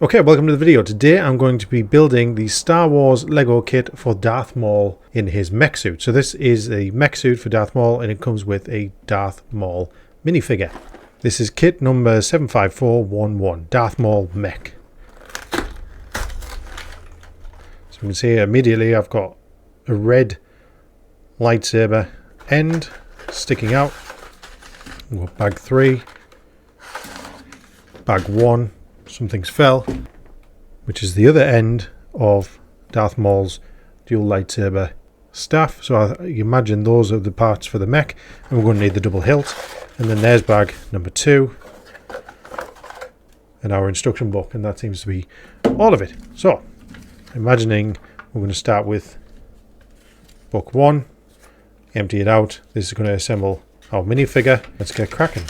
Okay, welcome to the video. Today I'm going to be building the Star Wars Lego kit for Darth Maul in his mech suit. So this is a mech suit for Darth Maul and it comes with a Darth Maul minifigure. This is kit number 75411, Darth Maul mech. So you can see immediately I've got a red lightsaber end sticking out. We've got bag 3, bag 1. Something's fell, which is the other end of Darth Maul's dual lightsaber staff. So you imagine those are the parts for the mech, and we're going to need the double hilt. And then there's bag number 2 and our instruction book, and that seems to be all of it. So imagining we're going to start with book 1, empty it out. This is going to assemble our minifigure. Let's get cracking.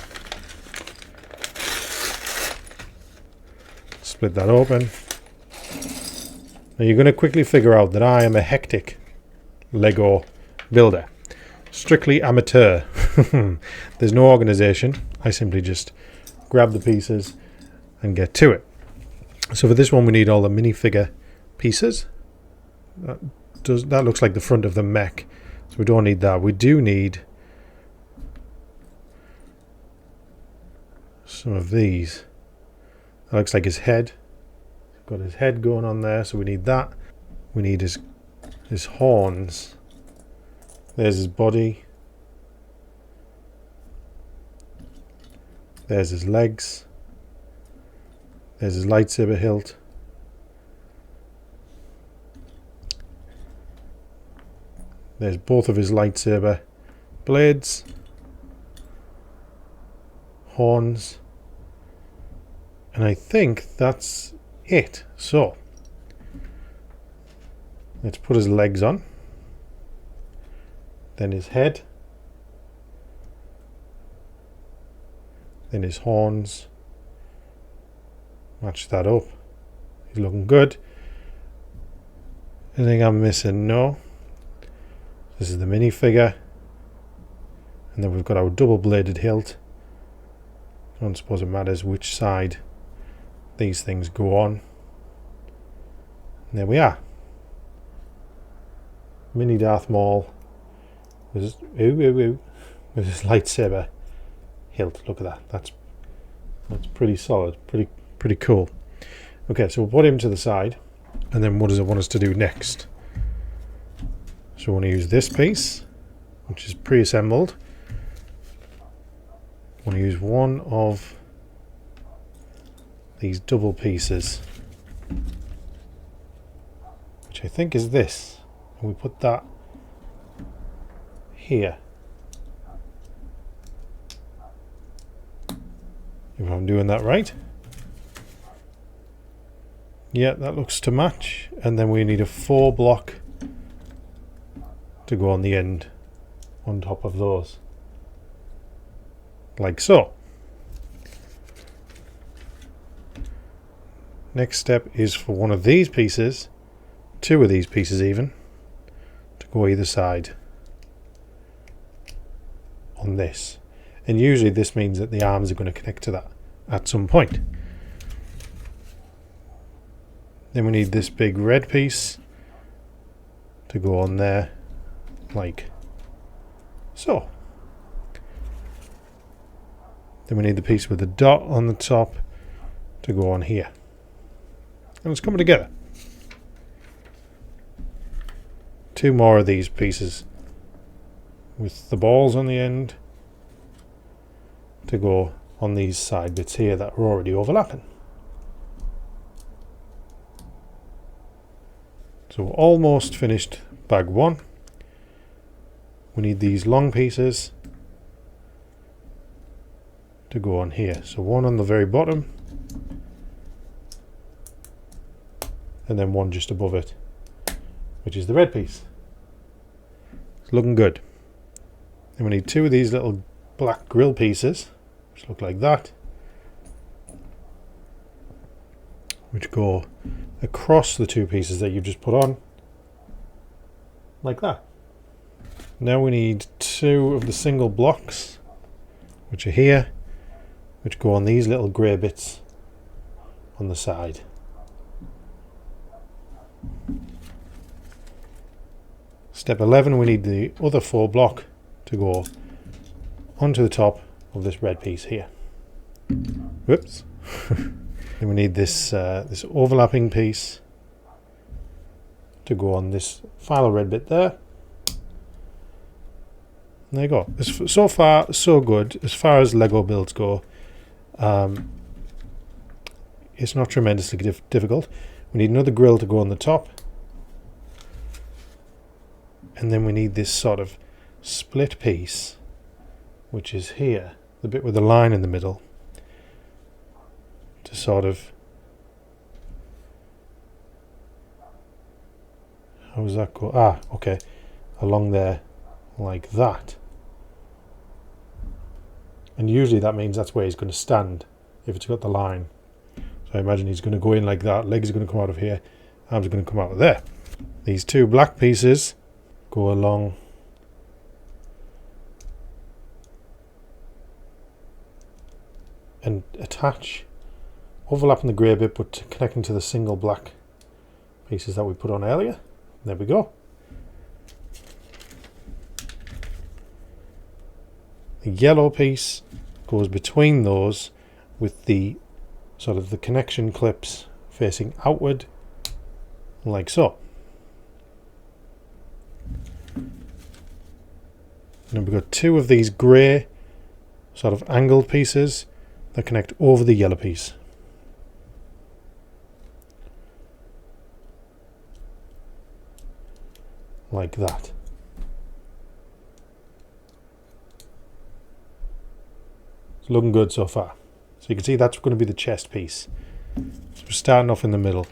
Split that open. Now you're going to quickly figure out that I am a hectic Lego builder. Strictly amateur. There's no organization. I simply just grab the pieces and get to it. So for this one we need all the minifigure pieces. That looks like the front of the mech. So we don't need that. We do need some of these. That looks like his head. Got his head going on there, so we need that. We need his horns. There's his body. There's his legs. There's his lightsaber hilt. There's both of his lightsaber blades. Horns. And I think that's it. So let's put his legs on, then his head, then his horns. Match that up. He's looking good. Anything I'm missing? No. This is the minifigure, and then we've got our double bladed hilt. I don't suppose it matters which side these things go on. And there we are. Mini Darth Maul with his, with his lightsaber hilt. Look at that. That's pretty solid. Pretty cool. Okay, so we'll put him to the side, and then what does it want us to do next? So we want to use this piece, which is pre-assembled. I want to use one of these double pieces, which I think is this, and we put that here. If I'm doing that right. Yeah, that looks to match. And then we need a 4 block to go on the end, on top of those, like so. Next step is for one of these pieces, 2 of these pieces even, to go either side on this. And usually this means that the arms are going to connect to that at some point. Then we need this big red piece to go on there, like so. Then we need the piece with the dot on the top to go on here. And it's coming together. 2 more of these pieces with the balls on the end to go on these side bits here that are already overlapping. So we're almost finished bag 1. We need these long pieces to go on here. So one on the very bottom, and then one just above it, which is the red piece. It's looking good. Then we need 2 of these little black grill pieces, which look like that, which go across the 2 pieces that you've just put on, like that. Now we need 2 of the single blocks, which are here, which go on these little grey bits on the side. Step 11, we need the other 4 block to go onto the top of this red piece here. Whoops. Then we need this this overlapping piece to go on this final red bit there. And there you go. So far, so good. As far as Lego builds go, it's not tremendously difficult. We need another grill to go on the top. And then we need this sort of split piece, which is here, the bit with the line in the middle, to sort of... How does that go? Ah, okay. Along there, like that. And usually that means that's where he's going to stand, if it's got the line. So I imagine he's going to go in like that, legs are going to come out of here, arms are going to come out of there. These 2 black pieces go along and attach, overlapping the grey bit but connecting to the single black pieces that we put on earlier. There we go. The yellow piece goes between those with the sort of the connection clips facing outward, like so. And we've got 2 of these grey sort of angled pieces that connect over the yellow piece. Like that. It's looking good so far. So you can see that's going to be the chest piece. So we're starting off in the middle.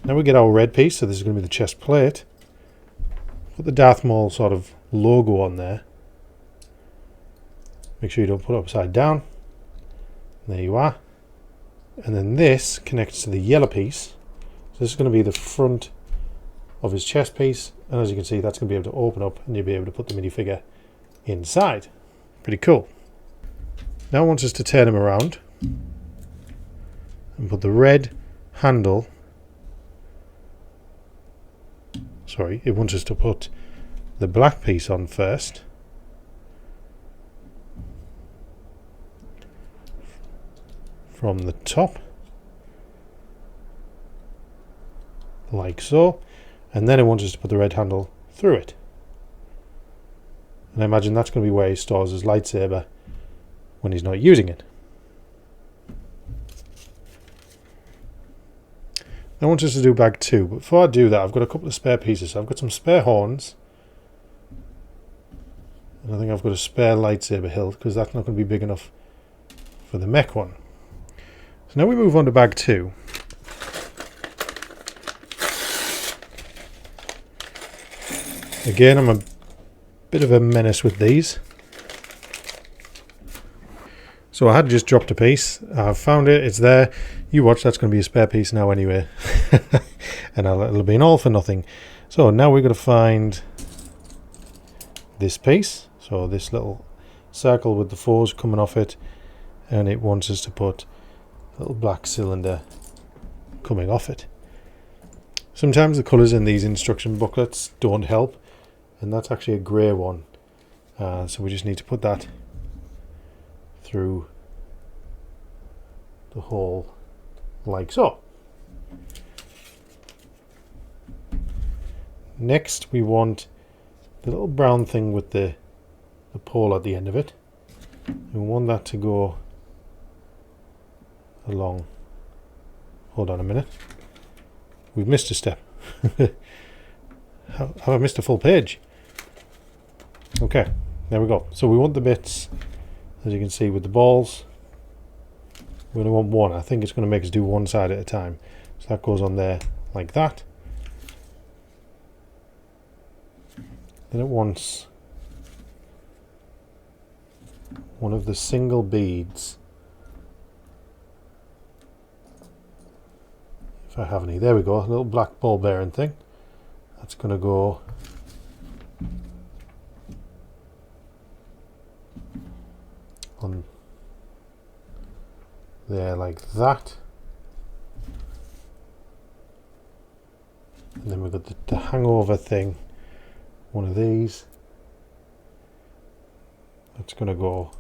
Now we get our red piece, so this is going to be the chest plate. Put the Darth Maul sort of logo on there. Make sure you don't put it upside down. There you are. And then this connects to the yellow piece. So this is going to be the front of his chest piece. And as you can see, that's going to be able to open up and you'll be able to put the minifigure inside. Pretty cool. Now it wants us to turn him around and put the red handle. Sorry, it wants us to put the black piece on first. From the top. Like so. And then it wants us to put the red handle through it. And I imagine that's going to be where he stores his lightsaber when he's not using it. I want us to do bag 2, but before I do that, I've got a couple of spare pieces. So I've got some spare horns, and I think I've got a spare lightsaber hilt because that's not going to be big enough for the mech one. So now we move on to bag 2. Again, I'm a bit of a menace with these. So I had just dropped a piece. I've found it. It's there. You watch. That's going to be a spare piece now anyway. And it'll be an all for nothing. So now we've got to find this piece. So this little circle with the 4s coming off it. And it wants us to put a little black cylinder coming off it. Sometimes the colours in these instruction booklets don't help. And that's actually a grey one. So we just need to put that through the hole like so. Next we want the little brown thing with the pole at the end of it. We want that to go along. Hold on a minute. We've missed a step. Have I missed a full page? Okay, there we go. So we want the bits, as you can see, with the balls. We're going to want one. I think it's going to make us do one side at a time. So that goes on there like that. Then it wants one of the single beads. If I have any. There we go. A little black ball bearing thing. That's going to go on there like that. And then we've got the hangover thing, one of these. That's going to go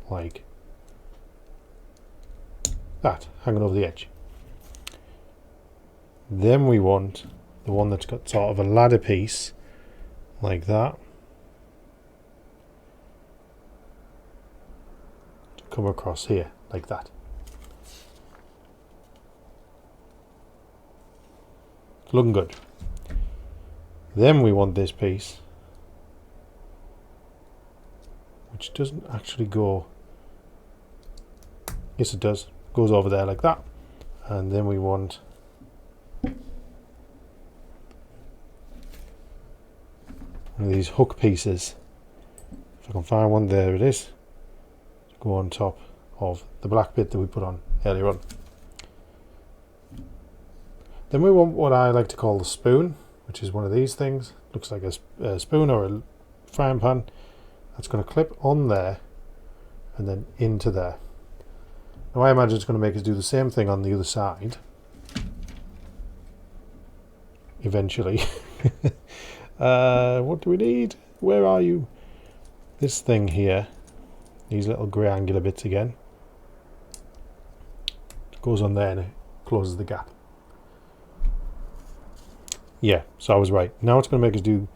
like that, hanging over the edge. Then we want the one that's got sort of a ladder piece like that to come across here like that. It's looking good. Then we want this piece, which doesn't actually go, yes it does, goes over there like that. And then we want one of these hook pieces. If I can find one, there it is, to go on top of the black bit that we put on earlier on. Then we want what I like to call the spoon, which is one of these things. Looks like a spoon or a frying pan. That's going to clip on there and then into there. Now I imagine it's going to make us do the same thing on the other side eventually. What do we need? Where are you? This thing here, these little grey angular bits again. It goes on there and it closes the gap. Yeah, so I was right. Now it's going to make us do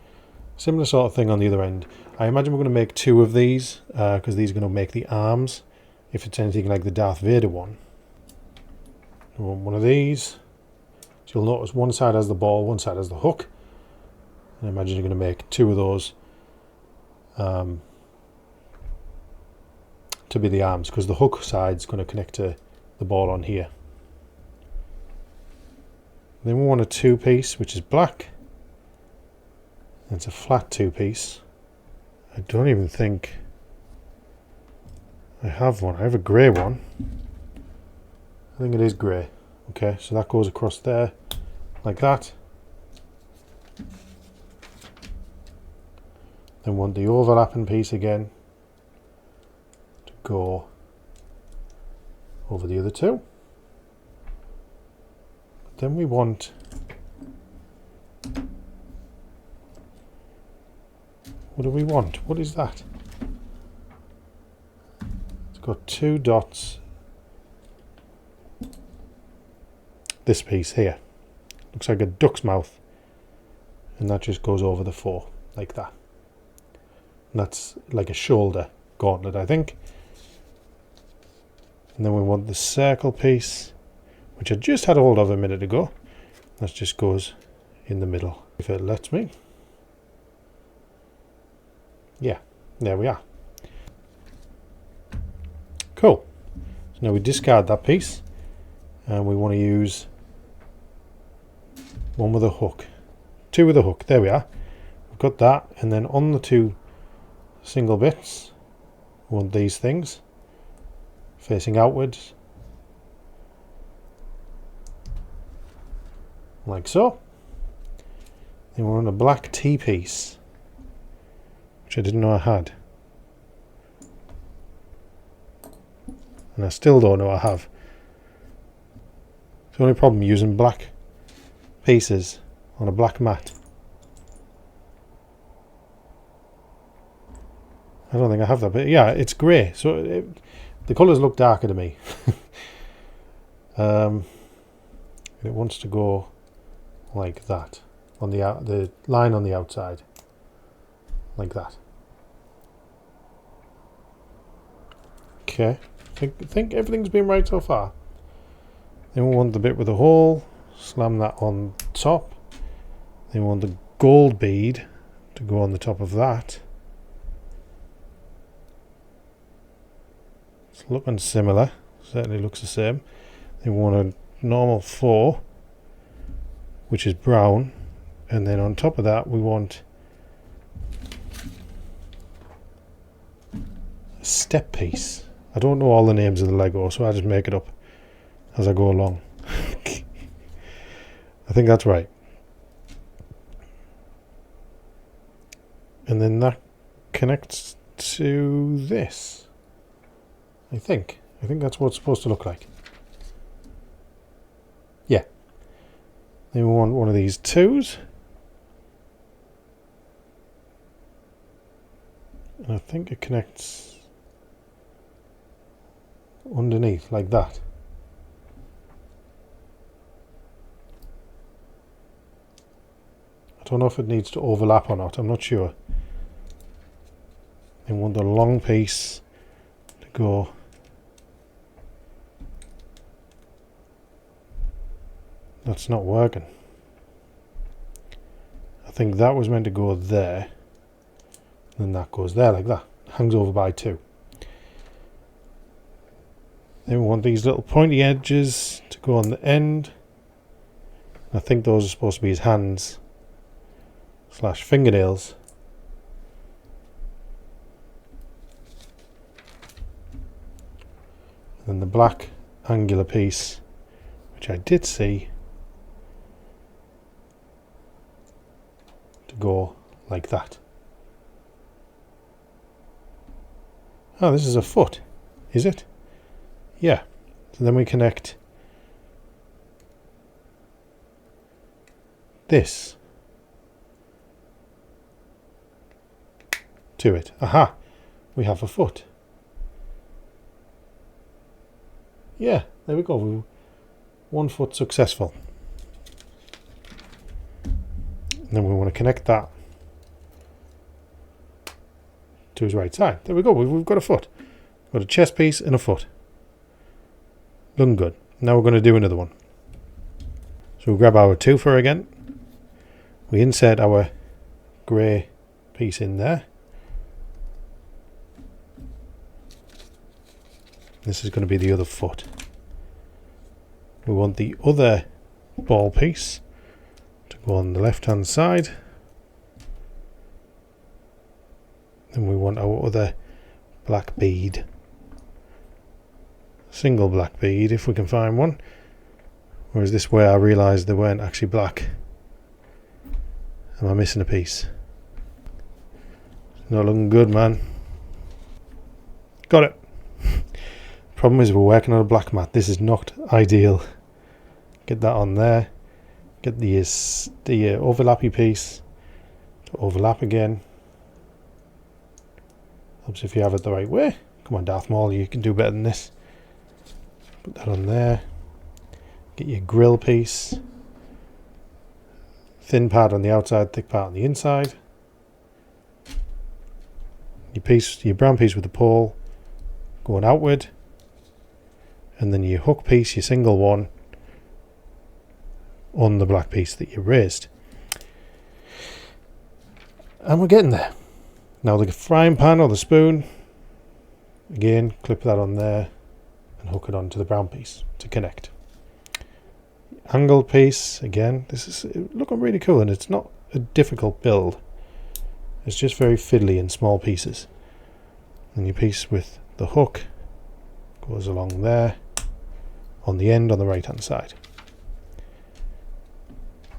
similar sort of thing on the other end. I imagine we're going to make two of these because these are going to make the arms. If it's anything like the Darth Vader one. We want one of these. So you'll notice one side has the ball, one side has the hook. And I imagine you're going to make two of those to be the arms, because the hook side is going to connect to the ball on here. Then we want a two-piece, which is black. And it's a flat two-piece. I don't even think I have one. I have a grey one. I think it is grey. Okay, so that goes across there like that. Then want the overlapping piece again to go over the other two. Then we want what do we want? What is that? It's got two dots. This piece here looks like a duck's mouth, and that just goes over the four like that. And that's like a shoulder gauntlet, I think. And then we want the circle piece, which I just had hold of a minute ago. That just goes in the middle, if it lets me. Yeah, there we are. Cool. So now we discard that piece, and we want to use one with a hook. Two with a hook, there we are. We've got that, and then on the two single bits, we want these things facing outwards, like so. Then we're on a black T-piece, which I didn't know I had, and I still don't know I have. It's the only problem using black pieces on a black mat. I don't think I have that, but yeah, it's grey, so the colours look darker to me. It wants to go like that on the line on the outside, like that. Okay, I think everything's been right so far. Then we want the bit with the hole, slam that on top. Then we want the gold bead to go on the top of that. It's looking similar, certainly looks the same. Then we want a normal 4, which is brown, and then on top of that we want a step piece. I don't know all the names of the Lego, so I just make it up as I go along. I think that's right. And then that connects to this. I think that's what it's supposed to look like. Yeah. Then we want one of these twos. And I think it connects underneath like that. I don't know if it needs to overlap or not, I'm not sure. I want the long piece to go that's not working. I think that was meant to go there, and that goes there like that, hangs over by 2. Then we want these little pointy edges to go on the end. I think those are supposed to be his hands / fingernails. And then the black angular piece, which I did see, to go like that. Oh, this is a foot, is it? Yeah. So then we connect this to it. Aha! We have a foot. Yeah, there we go. 1 foot successful. And then we want to connect that to his right side. There we go. We've got a foot. We've got a chest piece and a foot. Looking good. Now we're going to do another one. So we'll grab our twofer again. We insert our grey piece in there. This is going to be the other foot. We want the other ball piece to go on the left hand side. Then we want our other black bead. Single black bead if we can find one. Whereas this way I realised they weren't actually black. Am I missing a piece? Not looking good, man. Got it. Problem is we're working on a black mat. This is not ideal. Get that on there. Get the overlappy piece to overlap again. Helps if you have it the right way. Come on, Darth Maul, you can do better than this. Put that on there. Get your grill piece. Thin part on the outside, thick part on the inside. Your brown piece with the pole going outward. And then your hook piece, your single one, on the black piece that you raised. And we're getting there. Now the frying pan or the spoon, again, clip that on there and hook it onto the brown piece to connect. Angled piece, again, this is looking really cool, and it's not a difficult build. It's just very fiddly in small pieces. And your piece with the hook goes along there on the end on the right hand side.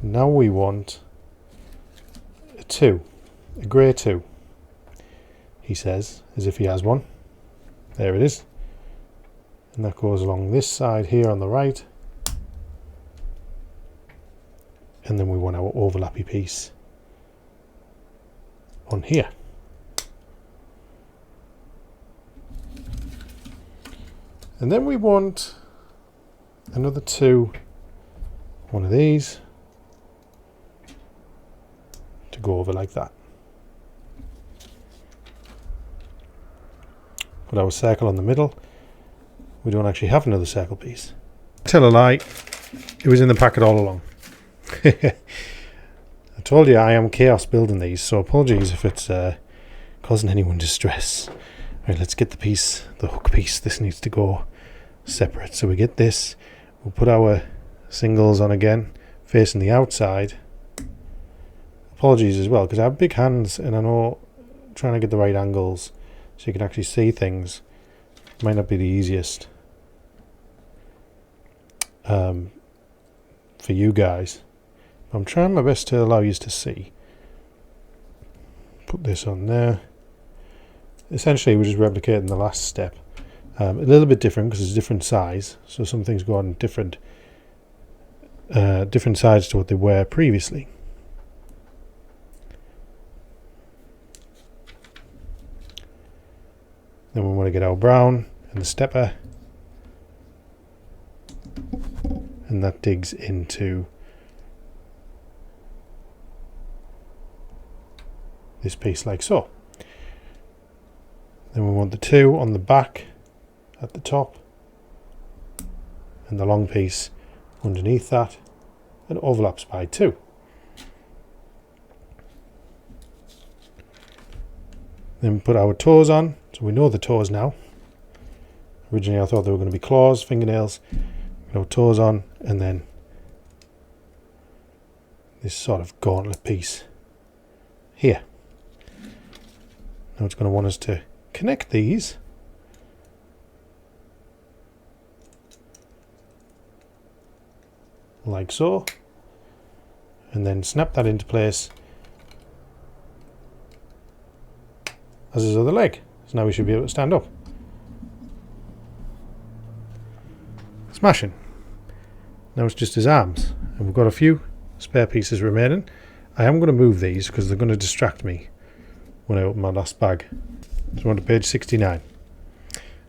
Now we want a grey 2, he says, as if he has one. There it is. And that goes along this side here on the right. And then we want our overlappy piece on here. And then we want another 2, one of these, to go over like that. Put our circle on the middle. We don't actually have another circle piece. Tell a lie, it was in the packet all along. I told you I am chaos building these, so apologies if it's causing anyone distress. Right, let's get the hook piece. This needs to go separate. So we get this, we'll put our singles on again, facing the outside. Apologies as well, because I have big hands and I know trying to get the right angles so you can actually see things might not be the easiest for you guys. I'm trying my best to allow you to see. Put this on there. Essentially we're just replicating the last step. A little bit different because it's a different size, so some things go on different different sides to what they were previously. Then we want to get our brown and the stepper, and that digs into this piece like so. Then we want the two on the back at the top and the long piece underneath that, and overlaps by 2. Then put our toes on, so we know the toes now. Originally I thought they were going to be claws, fingernails. Put our toes on, and then this sort of gauntlet piece here. Now it's going to want us to connect these like so, and then snap that into place as his other leg. So now we should be able to stand up. Smashing. Now it's just his arms, and we've got a few spare pieces remaining. I am going to move these because they're going to distract me when I open my last bag. So we're on to page 69.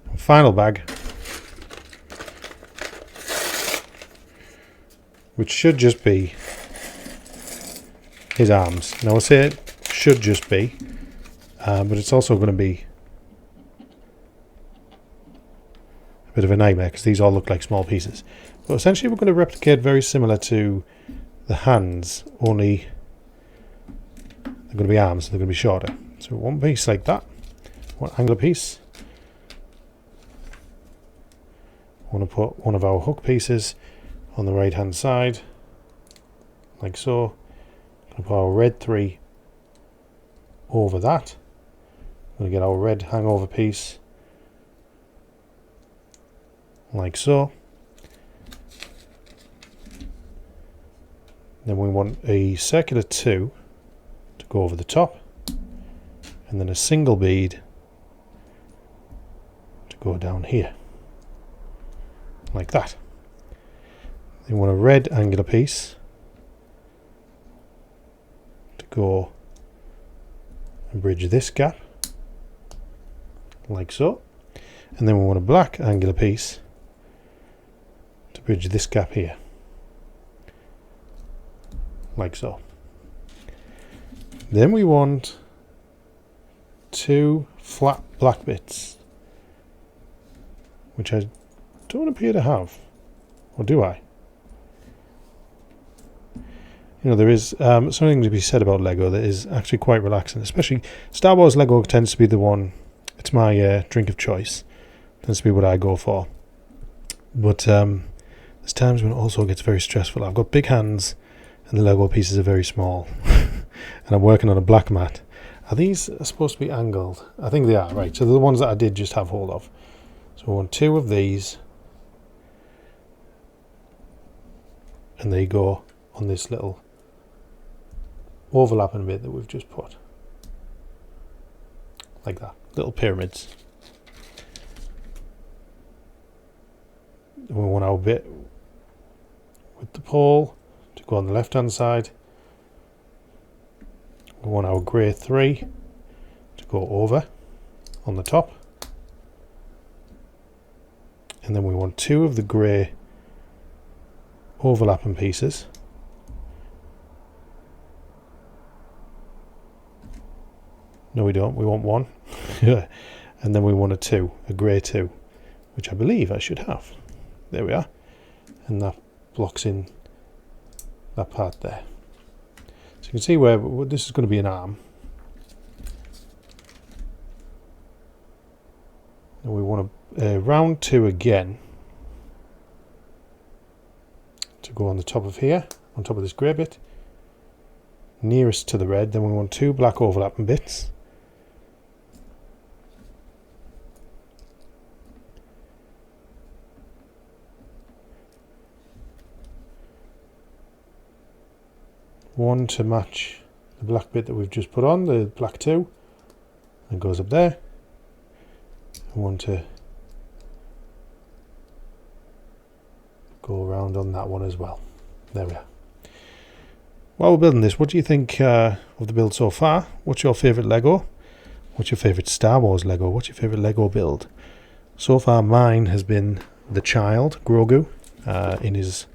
And final bag, which should just be his arms. Now I say it should just be, but it's also going to be a bit of a nightmare because these all look like small pieces. But essentially we're going to replicate very similar to the hands, only they're going to be arms, they're going to be shorter. So one piece like that, one angular piece. I want to put one of our hook pieces on the right hand side, like so. I'm going to put our red 3 over that. I'm going to get our red hangover piece, like so. Then we want a circular 2 to go over the top, and then a single bead to go down here, like that. Then we want a red angular piece to go and bridge this gap, like so. And then we want a black angular piece to bridge this gap here, like so. Then we want 2 flat black bits, which I don't appear to have, or do I? You know, there is something to be said about Lego that is actually quite relaxing, especially Star Wars Lego tends to be the one, it's my drink of choice, tends to be what I go for. But there's times when it also gets very stressful. I've got big hands and the Lego pieces are very small and I'm working on a black mat. Are these supposed to be angled? I think they are, right. So they're the ones that I did just have hold of. So we want 2 of these, and they go on this little overlapping bit that we've just put, like that, little pyramids. We want our bit with the pole to go on the left hand side. We want our grey 3 to go over on the top, and then we want 2 of the grey overlapping pieces no we don't, we want 1 and then we want a grey 2, which I believe I should have. There we are, and that blocks in that part there. So you can see where this is going to be an arm, and we want a round 2 again to go on the top of here, on top of this grey bit, nearest to the red. Then we want 2 black overlapping bits, one to match the black bit that we've just put on, the black 2, and goes up there, and one to go around on that one as well. There we are. While we're building this, what do you think of the build so far? What's your favourite Lego? What's your favourite Star Wars Lego? What's your favourite Lego build? So far mine has been the child, Grogu, in his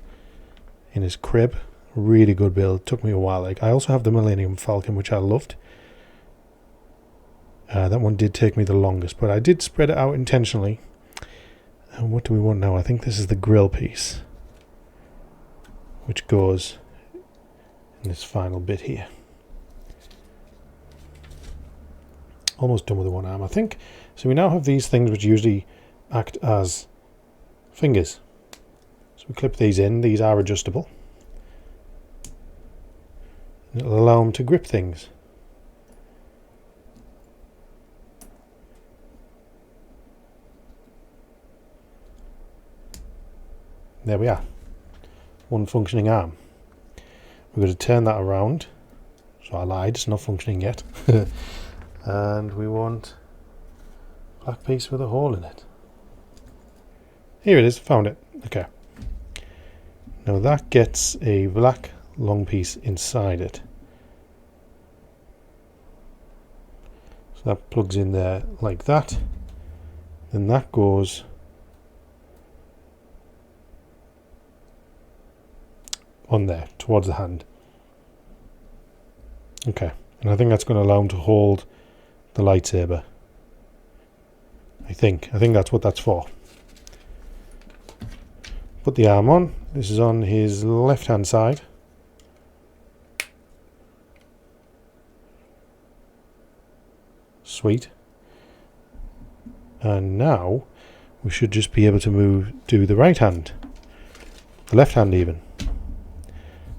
crib. Really good build. Took me a while. Like, I also have the Millennium Falcon, which I loved. That one did take me the longest, but I did spread it out intentionally. And what do we want now? I think this is the grill piece, which goes in this final bit here. Almost done with the one arm, I think. So we now have these things which usually act as fingers. So we clip these in. These are adjustable. And it'll allow them to grip things. There we are. One functioning arm. We're going to turn that around. So I lied, it's not functioning yet. And we want a black piece with a hole in it. Here it is, found it. Okay. Now that gets a black long piece inside it. So that plugs in there like that. Then that goes on there towards the hand. Okay, and I think that's going to allow him to hold the lightsaber. I think that's what that's for. Put the arm on. This is on his left hand side. Sweet. And now we should just be able to do the right hand, the left hand even.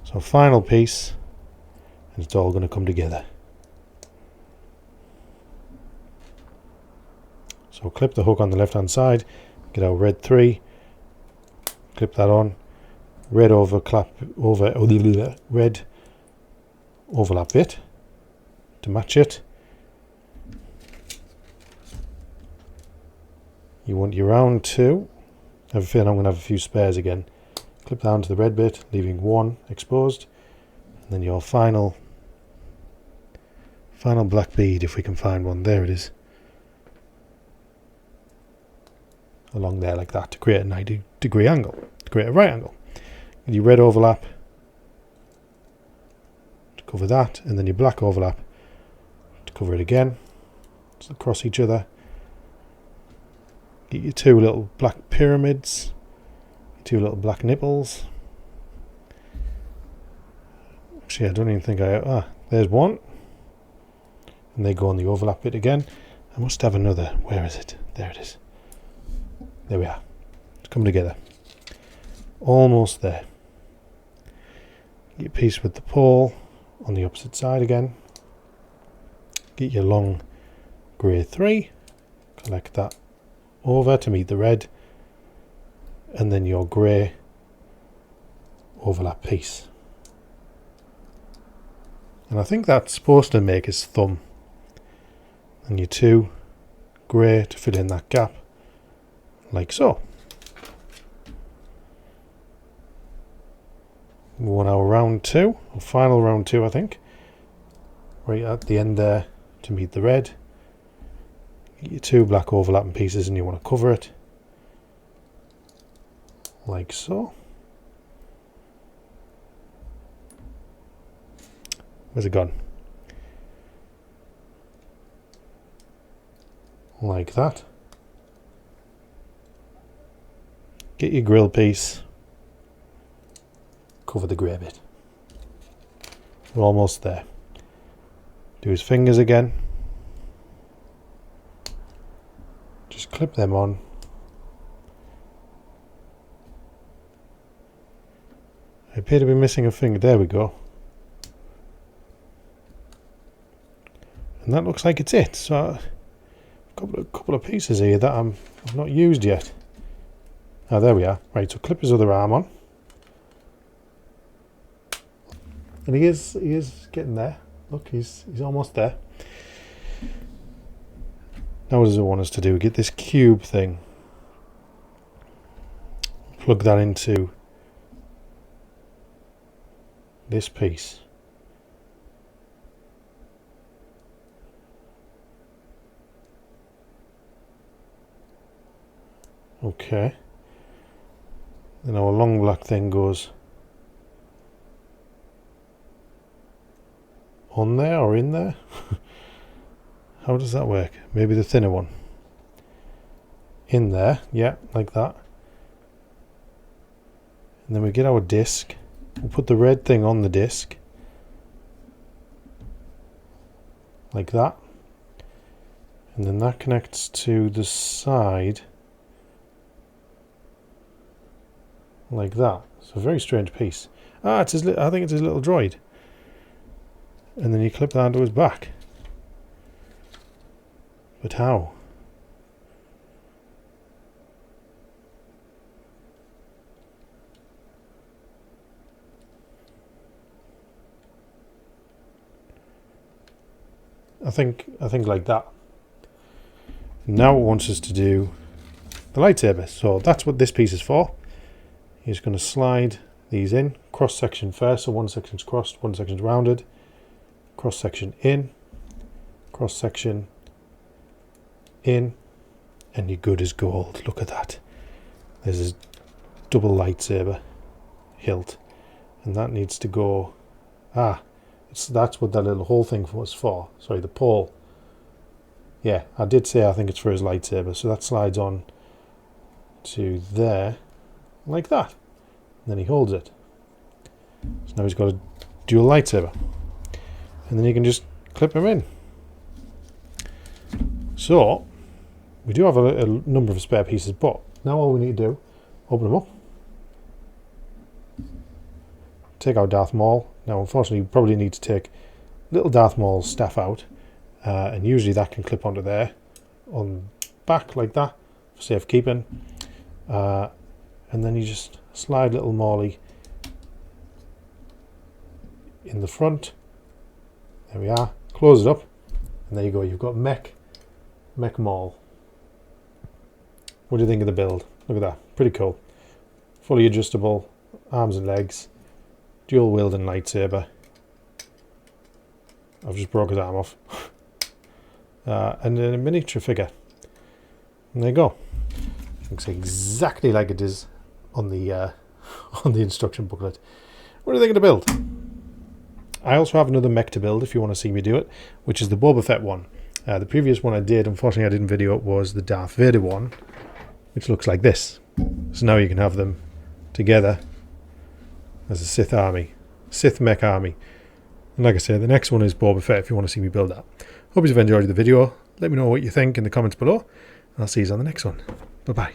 So final piece, and it's all going to come together. So clip the hook on the left hand side, get our red 3, clip that on, red overlap bit to match it. You want your round 2. I have a feeling I'm going to have a few spares again. Clip down to the red bit, leaving 1 exposed, and then your final black bead, if we can find one. There it is. Along there like that to create a 90-degree angle, to create a right angle. And your red overlap to cover that, and then your black overlap to cover it again. So across each other. Get your 2 little black pyramids, your 2 little black nipples. Actually, I don't even think there's one. And they go on the overlap bit again. I must have another. Where is it? There it is. There we are. It's come together. Almost there. Get your piece with the pole on the opposite side again. Get your long grey 3. Collect that over to meet the red. And then your grey overlap piece. And I think that's supposed to make his thumb. And your 2 grey to fill in that gap. Like so. We want our round 2, or final round 2 I think. Right at the end there to meet the red. Get your 2 black overlapping pieces and you want to cover it. Like so. Where's it gone? Like that. Get your grill piece. Cover the grey bit. We're almost there. Do his fingers again. Just clip them on. I appear to be missing a finger. There we go. And that looks like it's it. So a couple of pieces here that I've not used yet. Ah, there we are. Right, so clip his other arm on. And he is getting there. Look, he's almost there. Now what does it want us to do? Get this cube thing. Plug that into this piece. Okay. Then our long black thing goes on there or in there. How does that work? Maybe the thinner one. In there, yeah, like that. And then we get our disc. We'll put the red thing on the disc. Like that. And then that connects to the side. Like that. It's a very strange piece. Ah, it's his I think it's his little droid. And then you clip that onto his back. But how? I think like that. Now it wants us to do the lightsaber. So that's what this piece is for. You're just going to slide these in. Cross section first. So one section's crossed, one section's rounded. Cross section in. Cross section in. And you're good as gold. Look at that. There's this double lightsaber hilt. And that needs to go... that's what that little hole thing was for. Sorry, the pole. Yeah, I did say I think it's for his lightsaber. So that slides on to there, like that. And then he holds it. So now he's got a dual lightsaber. And then you can just clip him in. So, we do have a number of spare pieces, but now all we need to do, open them up. Take out Darth Maul. Now, unfortunately, you probably need to take little Darth Maul's staff out, and usually that can clip onto there, on back like that, for safekeeping. And then you just slide little Maulie in the front. There we are. Close it up, and there you go. You've got mech Maul. What do you think of the build? Look at that. Pretty cool. Fully adjustable arms and legs. Dual wielding lightsaber. I've just broke his arm off. And then a miniature figure. And there you go. Looks exactly like it is on the instruction booklet. What do you think of the build? I also have another mech to build if you want to see me do it, which is the Boba Fett one. The previous one I did, unfortunately I didn't video it, was the Darth Vader one, which looks like this. So now you can have them together as a Sith mech army. And like I said, the next one is Boba Fett if you want to see me build that. Hope you've enjoyed the video. Let me know what you think in the comments below, and I'll see you on the next one. Bye bye.